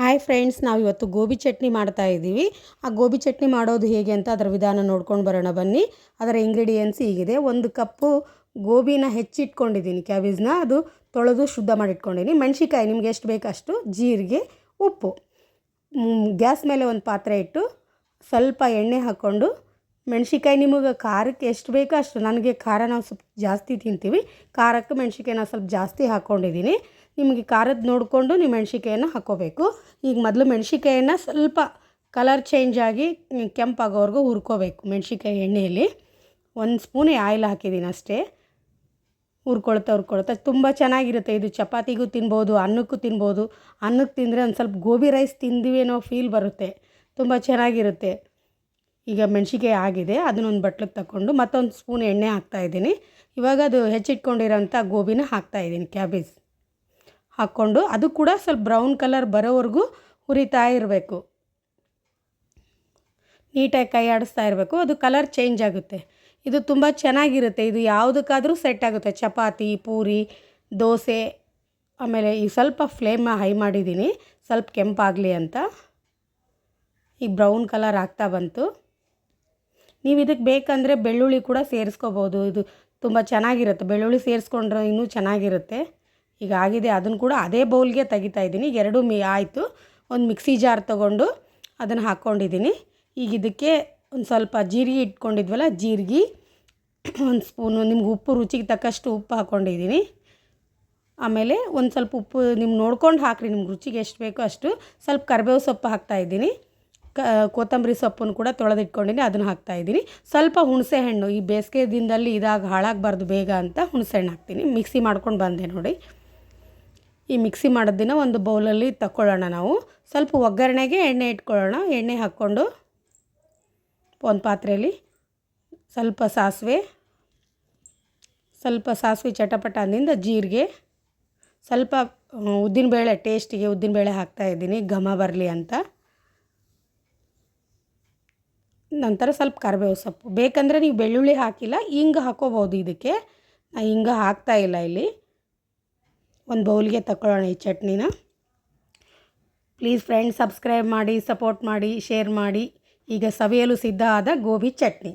Hi friends, ನಾವು ಇವತ್ತು ಗೋಬಿ ಚಟ್ನಿ ಮಾಡ್ತಾ ಇದ್ದೀವಿ. ಆ ಗೋಬಿ ಚಟ್ನಿ ಮಾಡೋದು ಹೇಗೆ ಅಂತ ಅದರ ವಿಧಾನ ನೋಡ್ಕೊಂಡು ಬರೋಣ ಬನ್ನಿ. ಅದರ ಇಂಗ್ರೀಡಿಯೆಂಟ್ಸ್ ಹೀಗಿದೆ. 1 ಕಪ್ಪು ಗೋಬಿನ ಹೆಚ್ಚಿಟ್ಕೊಂಡಿದ್ದೀನಿ, ಕ್ಯಾಬೇಜ್ನ ಅದು ತೊಳೆದು ಶುದ್ಧ ಮಾಡಿಟ್ಕೊಂಡಿದ್ದೀನಿ. ಮೆಣಸಿಕಾಯಿ ನಿಮ್ಗೆ ಎಷ್ಟು ಬೇಕು ಅಷ್ಟು, ಜೀರಿಗೆ, ಉಪ್ಪು. ಗ್ಯಾಸ್ ಮೇಲೆ ಒಂದು ಪಾತ್ರೆ ಇಟ್ಟು ಸ್ವಲ್ಪ ಎಣ್ಣೆ ಹಾಕ್ಕೊಂಡು, ಮೆಣಸಿಕಾಯಿ ನಿಮಗೆ ಖಾರಕ್ಕೆ ಎಷ್ಟು ಬೇಕೋ ಅಷ್ಟು, ನನಗೆ ಖಾರ ನಾವು ಸ್ವಲ್ಪ ಜಾಸ್ತಿ ತಿಂತೀವಿ, ಖಾರಕ್ಕೆ ಮೆಣಸಿಕಾಯಿ ನಾನು ಸ್ವಲ್ಪ ಜಾಸ್ತಿ ಹಾಕ್ಕೊಂಡಿದ್ದೀನಿ. ನಿಮಗೆ ಖಾರದ ನೋಡಿಕೊಂಡು ನೀವು ಮೆಣಸಿಕಾಯನ್ನು ಹಾಕ್ಕೋಬೇಕು. ಈಗ ಮೊದಲು ಮೆಣಸಿಕಾಯನ್ನು ಸ್ವಲ್ಪ ಕಲರ್ ಚೇಂಜ್ ಆಗಿ ಕೆಂಪಾಗೋವರೆಗೂ ಹುರ್ಕೋಬೇಕು. ಮೆಣಸಿಕಾಯಿ ಎಣ್ಣೆಯಲ್ಲಿ 1 ಸ್ಪೂನ್ ಆಯಿಲ್ ಹಾಕಿದ್ದೀನಿ ಅಷ್ಟೇ. ಹುರ್ಕೊಳ್ತಾ ತುಂಬ ಚೆನ್ನಾಗಿರುತ್ತೆ. ಇದು ಚಪಾತಿಗೂ ತಿನ್ಬೋದು, ಅನ್ನಕ್ಕೂ ತಿನ್ಬೋದು. ಅನ್ನಕ್ಕೆ ತಿಂದರೆ ಒಂದು ಸ್ವಲ್ಪ ಗೋಬಿ ರೈಸ್ ತಿಂದಿವಿ ಅನ್ನೋ ಫೀಲ್ ಬರುತ್ತೆ, ತುಂಬ ಚೆನ್ನಾಗಿರುತ್ತೆ. ಈಗ ಮೆಣಸಿಕಾಯಿ ಆಗಿದೆ, ಅದನ್ನೊಂದು ಬಟ್ಲಿಗೆ ತಗೊಂಡು ಮತ್ತೊಂದು ಸ್ಪೂನ್ ಎಣ್ಣೆ ಹಾಕ್ತಾಯಿದ್ದೀನಿ. ಇವಾಗ ಅದು ಹೆಚ್ಚಿಟ್ಕೊಂಡಿರೋಂಥ ಗೋಬಿನ ಹಾಕ್ತಾಯಿದ್ದೀನಿ. ಕ್ಯಾಬೇಜ್ ಹಾಕ್ಕೊಂಡು ಅದು ಕೂಡ ಸ್ವಲ್ಪ ಬ್ರೌನ್ ಕಲರ್ ಬರೋವರೆಗೂ ಹುರಿತಾ ಇರಬೇಕು. ನೀಟಾಗಿ ಕೈ ಆಡಿಸ್ತಾ ಇರಬೇಕು, ಅದು ಕಲರ್ ಚೇಂಜ್ ಆಗುತ್ತೆ. ಇದು ತುಂಬ ಚೆನ್ನಾಗಿರುತ್ತೆ. ಇದು ಯಾವುದಕ್ಕಾದರೂ ಸೆಟ್ ಆಗುತ್ತೆ, ಚಪಾತಿ, ಪೂರಿ, ದೋಸೆ. ಆಮೇಲೆ ಈ ಸ್ವಲ್ಪ ಫ್ಲೇಮ್ ಹೈ ಮಾಡಿದ್ದೀನಿ, ಸ್ವಲ್ಪ ಕೆಂಪಾಗಲಿ ಅಂತ. ಈಗ ಬ್ರೌನ್ ಕಲರ್ ಆಗ್ತಾ ಬಂತು. ನೀವು ಇದಕ್ಕೆ ಬೇಕಂದರೆ ಬೆಳ್ಳುಳ್ಳಿ ಕೂಡ ಸೇರಿಸ್ಕೋಬೋದು, ಇದು ತುಂಬ ಚೆನ್ನಾಗಿರುತ್ತೆ. ಬೆಳ್ಳುಳ್ಳಿ ಸೇರಿಸ್ಕೊಂಡ್ರೆ ಇನ್ನೂ ಚೆನ್ನಾಗಿರುತ್ತೆ. ಈಗ ಆಗಿದೆ, ಅದನ್ನು ಕೂಡ ಅದೇ ಬೌಲ್ಗೆ ತೆಗಿತಾ ಇದ್ದೀನಿ. 2 ಆಯಿತು. ಒಂದು ಮಿಕ್ಸಿ ಜಾರ್ ತೊಗೊಂಡು ಅದನ್ನು ಹಾಕ್ಕೊಂಡಿದ್ದೀನಿ. ಈಗ ಇದಕ್ಕೆ ಒಂದು ಸ್ವಲ್ಪ ಜೀರಿಗೆ ಇಟ್ಕೊಂಡಿದ್ವಲ್ಲ, ಜೀರಿಗೆ 1 ಸ್ಪೂನು, ನಿಮ್ಗೆ ಉಪ್ಪು ರುಚಿಗೆ ತಕ್ಕಷ್ಟು ಉಪ್ಪು ಹಾಕ್ಕೊಂಡಿದ್ದೀನಿ. ಆಮೇಲೆ ಒಂದು ಸ್ವಲ್ಪ ಉಪ್ಪು ನಿಮ್ಗೆ ನೋಡ್ಕೊಂಡು ಹಾಕಿರಿ, ನಿಮ್ಗೆ ರುಚಿಗೆ ಎಷ್ಟು ಬೇಕೋ ಅಷ್ಟು. ಸ್ವಲ್ಪ ಕರಿಬೇವು ಸೊಪ್ಪು ಹಾಕ್ತಾಯಿದ್ದೀನಿ, ಕೊತ್ತಂಬರಿ ಸೊಪ್ಪನ್ನು ಕೂಡ ತೊಳೆದಿಟ್ಕೊಂಡಿದ್ದೀನಿ, ಅದನ್ನು ಹಾಕ್ತಾಯಿದ್ದೀನಿ. ಸ್ವಲ್ಪ ಹುಣಸೆ ಹಣ್ಣು, ಈ ಬೇಸಿಗೆ ದಿನದಲ್ಲಿ ಇದಾಗ ಹಾಳಾಗಬಾರ್ದು ಬೇಗ ಅಂತ ಹುಣಸೆ ಹಣ್ಣು ಹಾಕ್ತೀನಿ. ಮಿಕ್ಸಿ ಮಾಡ್ಕೊಂಡು ಬಂದೆ ನೋಡಿ. ಈ ಮಿಕ್ಸಿ ಮಾಡೋದನ್ನ ಒಂದು ಬೌಲಲ್ಲಿ ತಗೊಳ್ಳೋಣ. ನಾವು ಸ್ವಲ್ಪ ಒಗ್ಗರಣೆಗೆ ಎಣ್ಣೆ ಇಟ್ಕೊಳ್ಳೋಣ. ಎಣ್ಣೆ ಹಾಕ್ಕೊಂಡು ಒಂದು ಪಾತ್ರೆಯಲ್ಲಿ ಸ್ವಲ್ಪ ಸಾಸಿವೆ ಚಟಪಟ ಅಂದಿಂದ ಜೀರಿಗೆ, ಸ್ವಲ್ಪ ಉದ್ದಿನಬೇಳೆ, ಟೇಸ್ಟಿಗೆ ಉದ್ದಿನಬೇಳೆ ಹಾಕ್ತಾಯಿದ್ದೀನಿ ಘಮ ಬರಲಿ ಅಂತ. ನಂತರ ಸ್ವಲ್ಪ ಕರಿಬೇವು ಸೊಪ್ಪು, ಬೇಕಂದರೆ ನೀವು ಬೆಳ್ಳುಳ್ಳಿ ಹಾಕಿಲ್ಲ, ಹಿಂಗೆ ಹಾಕ್ಕೋಬೋದು. ಇದಕ್ಕೆ ನಾನು ಹಿಂಗೆ ಹಾಕ್ತಾಯಿಲ್ಲ ಇಲ್ಲಿ. ಒಂದು ಬೌಲ್ಗೆ ತಗೊಳ್ಳೋಣ ಈ ಚಟ್ನಿನ. ಪ್ಲೀಸ್ ಫ್ರೆಂಡ್ಸ್, ಸಬ್ಸ್ಕ್ರೈಬ್ ಮಾಡಿ, ಸಪೋರ್ಟ್ ಮಾಡಿ, ಶೇರ್ ಮಾಡಿ. ಈಗ ಸವಿಯಲು ಸಿದ್ಧ ಆದ ಗೋಬಿ ಚಟ್ನಿ.